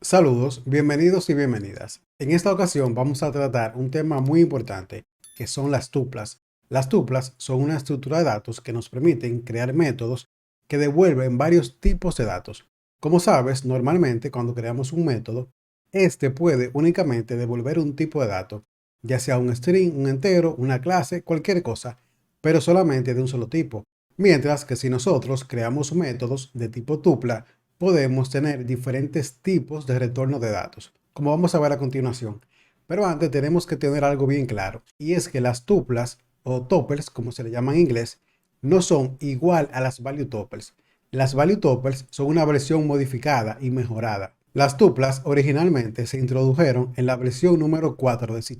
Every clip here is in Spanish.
Saludos, bienvenidos y bienvenidas. En esta ocasión vamos a tratar un tema muy importante que son las tuplas. Las tuplas son una estructura de datos que nos permiten crear métodos que devuelven varios tipos de datos. Como sabes, normalmente cuando creamos un método, este puede únicamente devolver un tipo de dato, ya sea un string, un entero, una clase, cualquier cosa, pero solamente de un solo tipo. Mientras que si nosotros creamos métodos de tipo tupla, podemos tener diferentes tipos de retorno de datos, como vamos a ver a continuación. Pero antes tenemos que tener algo bien claro, y es que las tuplas o tuples, como se le llama en inglés, no son igual a las value tuples. Las value tuples son una versión modificada y mejorada. Las tuplas originalmente se introdujeron en la versión número 4 de C#.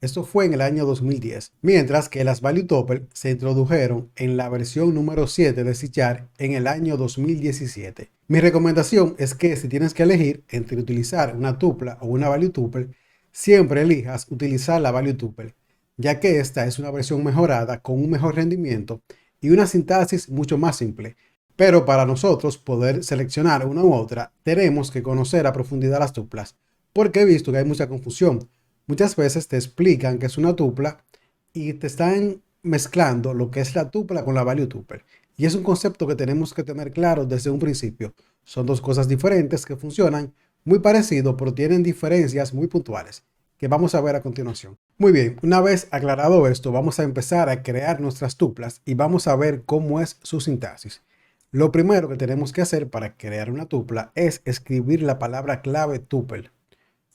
Esto fue en el año 2010, mientras que las value tuples se introdujeron en la versión número 7 de C# en el año 2017. Mi recomendación es que si tienes que elegir entre utilizar una tupla o una value tuple, siempre elijas utilizar la value tuple, ya que esta es una versión mejorada con un mejor rendimiento y una sintaxis mucho más simple. Pero para nosotros poder seleccionar una u otra, tenemos que conocer a profundidad las tuplas, porque he visto que hay mucha confusión. Muchas veces te explican que es una tupla y te están mezclando lo que es la tupla con la value tuple. Y es un concepto que tenemos que tener claro desde un principio. Son dos cosas diferentes que funcionan muy parecido, pero tienen diferencias muy puntuales, que vamos a ver a continuación. Muy bien, una vez aclarado esto, vamos a empezar a crear nuestras tuplas y vamos a ver cómo es su sintaxis. Lo primero que tenemos que hacer para crear una tupla es escribir la palabra clave tuple,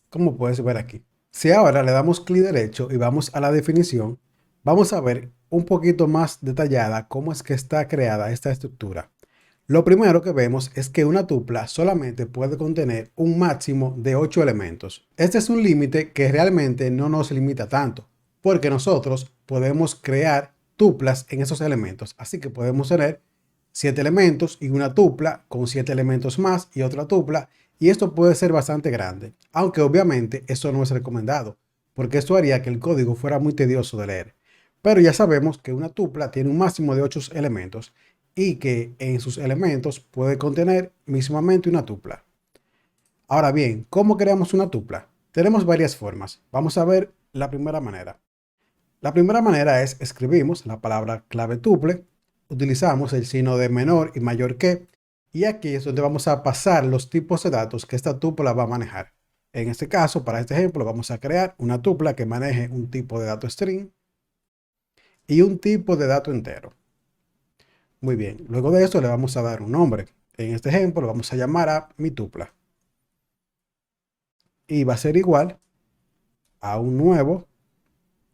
como puedes ver aquí. Si ahora le damos clic derecho y vamos a la definición, vamos a ver un poquito más detallada cómo es que está creada esta estructura. Lo primero que vemos es que una tupla solamente puede contener un máximo de 8 elementos. Este es un límite que realmente no nos limita tanto, porque nosotros podemos crear tuplas en esos elementos. Así que podemos tener 7 elementos y una tupla con 7 elementos más y otra tupla, y esto puede ser bastante grande, aunque obviamente eso no es recomendado, porque esto haría que el código fuera muy tedioso de leer. Pero ya sabemos que una tupla tiene un máximo de 8 elementos y que en sus elementos puede contener mismamente una tupla. Ahora bien, ¿cómo creamos una tupla? Tenemos varias formas. Vamos a ver la primera manera. La primera manera es escribimos la palabra clave tuple, utilizamos el signo de menor y mayor que, y aquí es donde vamos a pasar los tipos de datos que esta tupla va a manejar. En este caso, para este ejemplo, vamos a crear una tupla que maneje un tipo de dato string y un tipo de dato entero. Muy bien, luego de esto le vamos a dar un nombre. En este ejemplo, lo vamos a llamar a mi tupla. Y va a ser igual a un nuevo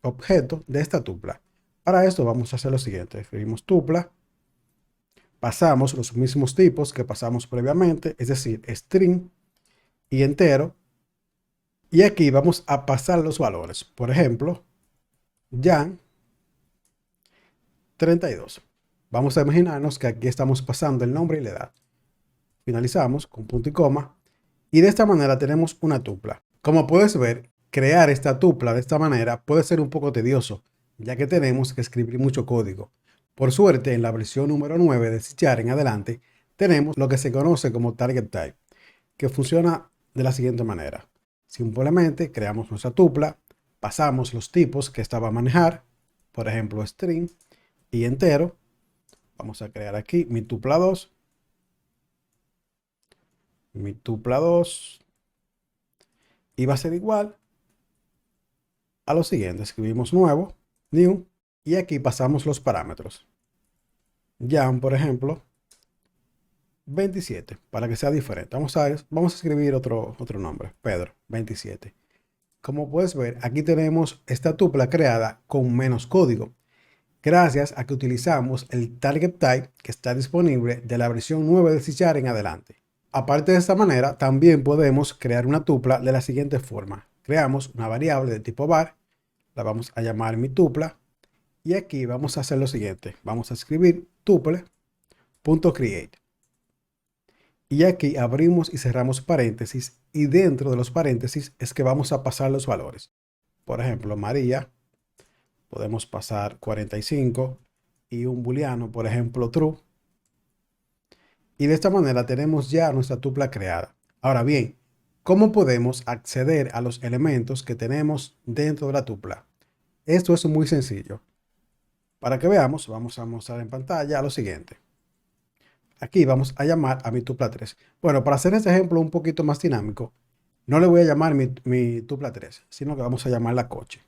objeto de esta tupla. Para esto vamos a hacer lo siguiente. Escribimos tupla, pasamos los mismos tipos que pasamos previamente, es decir, string y entero. Y aquí vamos a pasar los valores. Por ejemplo, Jan 32. Vamos a imaginarnos que aquí estamos pasando el nombre y la edad. Finalizamos con punto y coma. Y de esta manera tenemos una tupla. Como puedes ver, crear esta tupla de esta manera puede ser un poco tedioso, ya que tenemos que escribir mucho código. Por suerte, en la versión número 9 de C# en adelante, tenemos lo que se conoce como target type, que funciona de la siguiente manera. Simplemente creamos nuestra tupla, pasamos los tipos que esta va a manejar, por ejemplo, string y entero. Vamos a crear aquí mi tupla 2, mi tupla 2, y va a ser igual a lo siguiente. Escribimos nuevo, new, y aquí pasamos los parámetros. Jan, por ejemplo, 27, para que sea diferente. Vamos a escribir otro nombre, Pedro, 27. Como puedes ver, aquí tenemos esta tupla creada con menos código, gracias a que utilizamos el target type que está disponible de la versión 9 de C# en adelante. Aparte de esta manera, también podemos crear una tupla de la siguiente forma. Creamos una variable de tipo var, la vamos a llamar mi tupla, y aquí vamos a hacer lo siguiente. Vamos a escribir tuple.create. Y aquí abrimos y cerramos paréntesis, y dentro de los paréntesis es que vamos a pasar los valores. Por ejemplo, María, podemos pasar 45 y un booleano, por ejemplo, true. Y de esta manera tenemos ya nuestra tupla creada. Ahora bien, ¿Cómo podemos acceder a los elementos que tenemos dentro de la tupla? Esto es muy sencillo. Para que veamos, vamos a mostrar en pantalla lo siguiente. Aquí vamos a llamar a mi tupla 3. Bueno, para hacer este ejemplo un poquito más dinámico, no le voy a llamar mi tupla 3, sino que vamos a llamarla coche.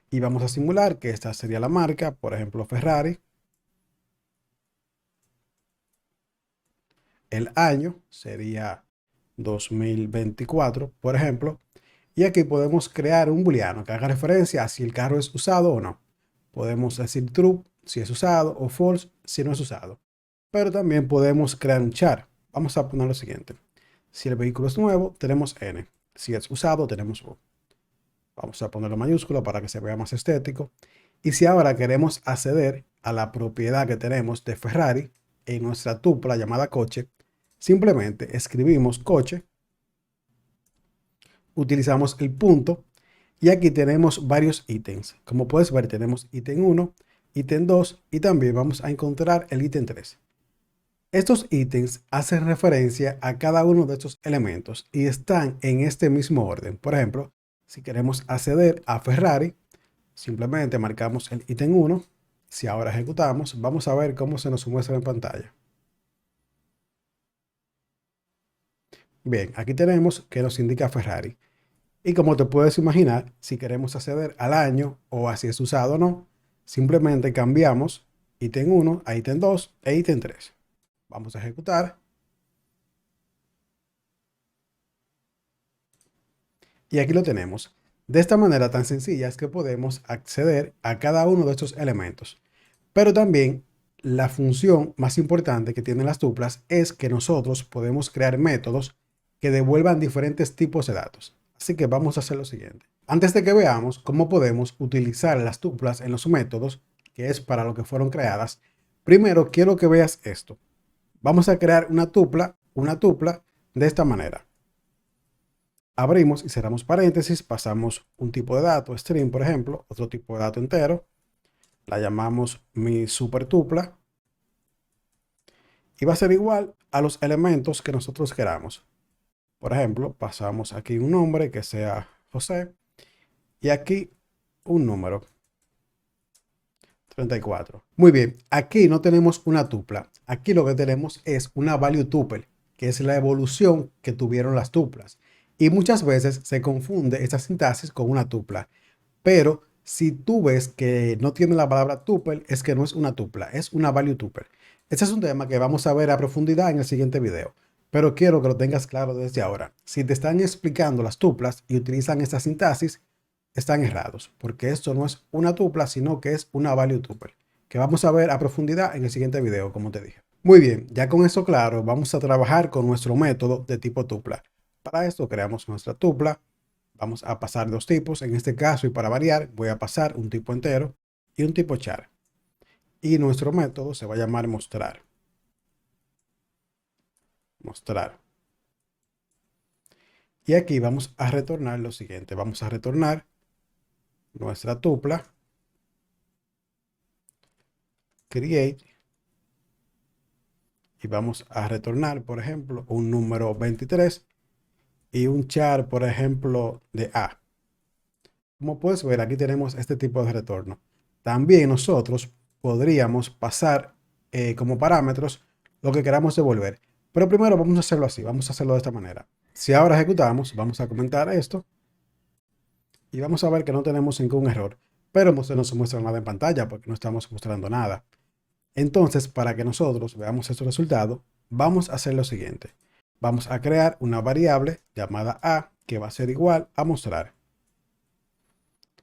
Y vamos a simular que esta sería la marca, por ejemplo, Ferrari. El año sería 2024, por ejemplo. Y aquí podemos crear un booleano que haga referencia a si el carro es usado o no. Podemos decir true si es usado o false si no es usado. Pero también podemos crear un char. Vamos a poner lo siguiente. Si el vehículo es nuevo, tenemos N. Si es usado, tenemos U. Vamos a ponerlo mayúsculo para que se vea más estético. Y si ahora queremos acceder a la propiedad que tenemos de Ferrari en nuestra tupla llamada coche, simplemente escribimos coche, utilizamos el punto y aquí tenemos varios ítems. Como puedes ver, tenemos ítem 1, ítem 2 y también vamos a encontrar el ítem 3. Estos ítems hacen referencia a cada uno de estos elementos y están en este mismo orden. Por ejemplo, si queremos acceder a Ferrari, simplemente marcamos el ítem 1. Si ahora ejecutamos, vamos a ver cómo se nos muestra en pantalla. Bien, aquí tenemos que nos indica Ferrari. Y como te puedes imaginar, si queremos acceder al año o a si es usado o no, simplemente cambiamos ítem 1 a ítem 2 e ítem 3. Vamos a ejecutar. Y aquí lo tenemos. De esta manera tan sencilla es que podemos acceder a cada uno de estos elementos. Pero también la función más importante que tienen las tuplas es que nosotros podemos crear métodos que devuelvan diferentes tipos de datos. Así que vamos a hacer lo siguiente. Antes de que veamos cómo podemos utilizar las tuplas en los métodos, que es para lo que fueron creadas, primero quiero que veas esto. Vamos a crear una tupla de esta manera. Abrimos y cerramos paréntesis, pasamos un tipo de dato, string por ejemplo, otro tipo de dato entero, la llamamos mi super tupla y va a ser igual a los elementos que nosotros queramos. Por ejemplo, pasamos aquí un nombre que sea José y aquí un número 34. Muy bien, aquí no tenemos una tupla, aquí lo que tenemos es una value tuple, que es la evolución que tuvieron las tuplas. Y muchas veces se confunde esta sintaxis con una tupla. Pero si tú ves que no tiene la palabra tuple, es que no es una tupla, es una value tuple. Este es un tema que vamos a ver a profundidad en el siguiente video. Pero quiero que lo tengas claro desde ahora. Si te están explicando las tuplas y utilizan esta sintaxis, están errados, porque esto no es una tupla, sino que es una value tuple, que vamos a ver a profundidad en el siguiente video, como te dije. Muy bien, ya con eso claro, vamos a trabajar con nuestro método de tipo tupla. Para esto creamos nuestra tupla. Vamos a pasar dos tipos. En este caso, y para variar, voy a pasar un tipo entero y un tipo char. Y nuestro método se va a llamar mostrar. Mostrar. Y aquí vamos a retornar lo siguiente. Vamos a retornar nuestra tupla. Create. Y vamos a retornar, por ejemplo, un número 23 y un char, por ejemplo, de A. Como puedes ver, aquí tenemos este tipo de retorno. También nosotros podríamos pasar como parámetros lo que queramos devolver. Pero primero vamos a hacerlo así, vamos a hacerlo de esta manera. Si ahora ejecutamos, vamos a comentar esto y vamos a ver que no tenemos ningún error. Pero no se nos muestra nada en pantalla porque no estamos mostrando nada. Entonces, para que nosotros veamos estos resultados, vamos a hacer lo siguiente. Vamos a crear una variable llamada A que va a ser igual a mostrar.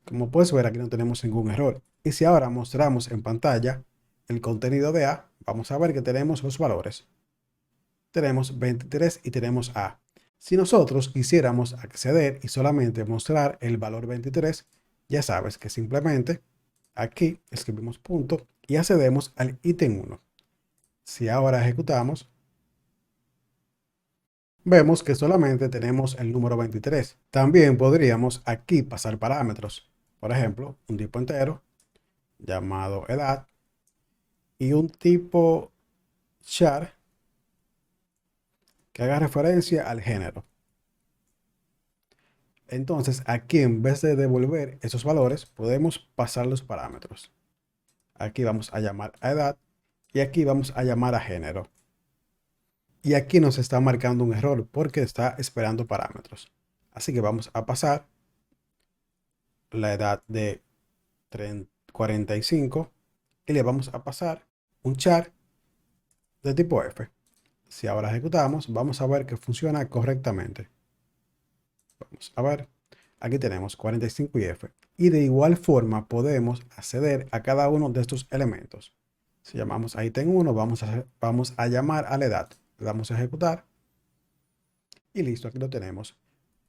Como puedes ver, aquí no tenemos ningún error. Y si ahora mostramos en pantalla el contenido de A, vamos a ver que tenemos los valores. Tenemos 23 y tenemos A. Si nosotros quisiéramos acceder y solamente mostrar el valor 23, ya sabes que simplemente aquí escribimos punto y accedemos al ítem 1. Si ahora ejecutamos, vemos que solamente tenemos el número 23. También podríamos aquí pasar parámetros. Por ejemplo, un tipo entero llamado edad y un tipo char que haga referencia al género. Entonces aquí en vez de devolver esos valores, podemos pasar los parámetros. Aquí vamos a llamar a edad y aquí vamos a llamar a género. Y aquí nos está marcando un error porque está esperando parámetros. Así que vamos a pasar la edad de 45 y le vamos a pasar un char de tipo F. Si ahora ejecutamos, vamos a ver que funciona correctamente. Vamos a ver, aquí tenemos 45 y F. Y de igual forma podemos acceder a cada uno de estos elementos. Si llamamos a ítem 1, vamos a llamar a la edad. Le damos a ejecutar y listo, aquí lo tenemos.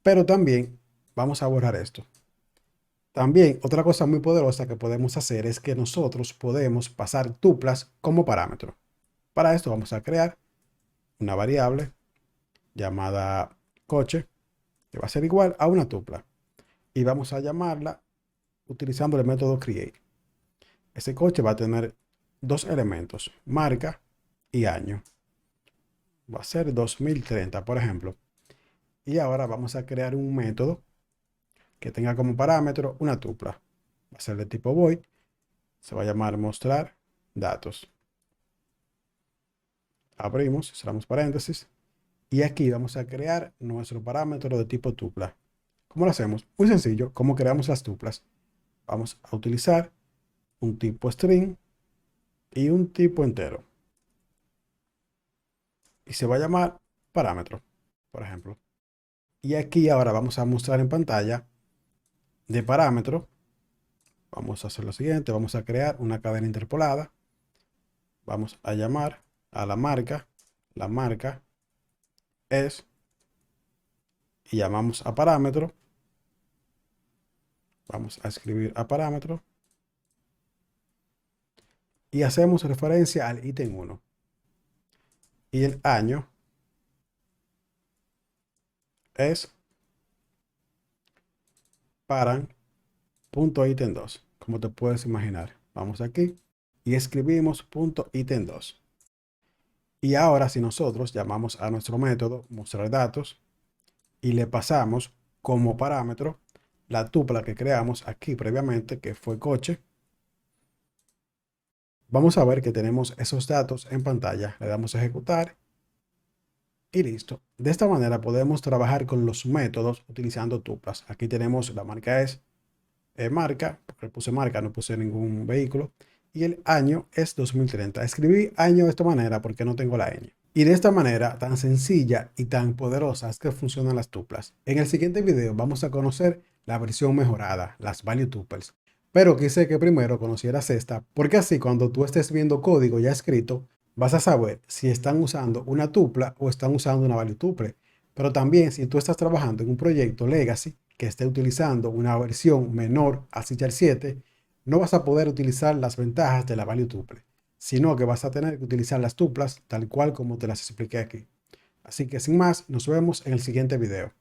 Pero también vamos a borrar esto. También otra cosa muy poderosa que podemos hacer es que nosotros podemos pasar tuplas como parámetro. Para esto vamos a crear una variable llamada coche, que va a ser igual a una tupla. Y vamos a llamarla utilizando el método create. Ese coche va a tener dos elementos, marca y año. Va a ser 2030, por ejemplo. Y ahora vamos a crear un método que tenga como parámetro una tupla. Va a ser de tipo void. Se va a llamar mostrar datos. Abrimos, cerramos paréntesis. Y aquí vamos a crear nuestro parámetro de tipo tupla. ¿Cómo lo hacemos? Muy sencillo. ¿Cómo creamos las tuplas? Vamos a utilizar un tipo string y un tipo entero. Y se va a llamar parámetro, por ejemplo. Y aquí ahora vamos a mostrar en pantalla de parámetro. Vamos a hacer lo siguiente. Vamos a crear una cadena interpolada. Vamos a llamar a la marca. La marca es. Y llamamos a parámetro. Vamos a escribir a parámetro. Y hacemos referencia al ítem 1. Y el año es paran.ítem 2, como te puedes imaginar. Vamos aquí y escribimos .ítem 2. Y ahora si nosotros llamamos a nuestro método mostrar datos y le pasamos como parámetro la tupla que creamos aquí previamente, que fue coche, vamos a ver que tenemos esos datos en pantalla. Le damos a ejecutar y listo. De esta manera podemos trabajar con los métodos utilizando tuplas. Aquí tenemos la marca es marca, porque puse marca, no puse ningún vehículo. Y el año es 2030. Escribí año de esta manera porque no tengo la ñ. Y de esta manera tan sencilla y tan poderosa es que funcionan las tuplas. En el siguiente video vamos a conocer la versión mejorada, las value tuples. Pero quise que primero conocieras esta, porque así cuando tú estés viendo código ya escrito, vas a saber si están usando una tupla o están usando una value tuple. Pero también si tú estás trabajando en un proyecto legacy que esté utilizando una versión menor a C# 7, no vas a poder utilizar las ventajas de la value tuple, sino que vas a tener que utilizar las tuplas tal cual como te las expliqué aquí. Así que sin más, nos vemos en el siguiente video.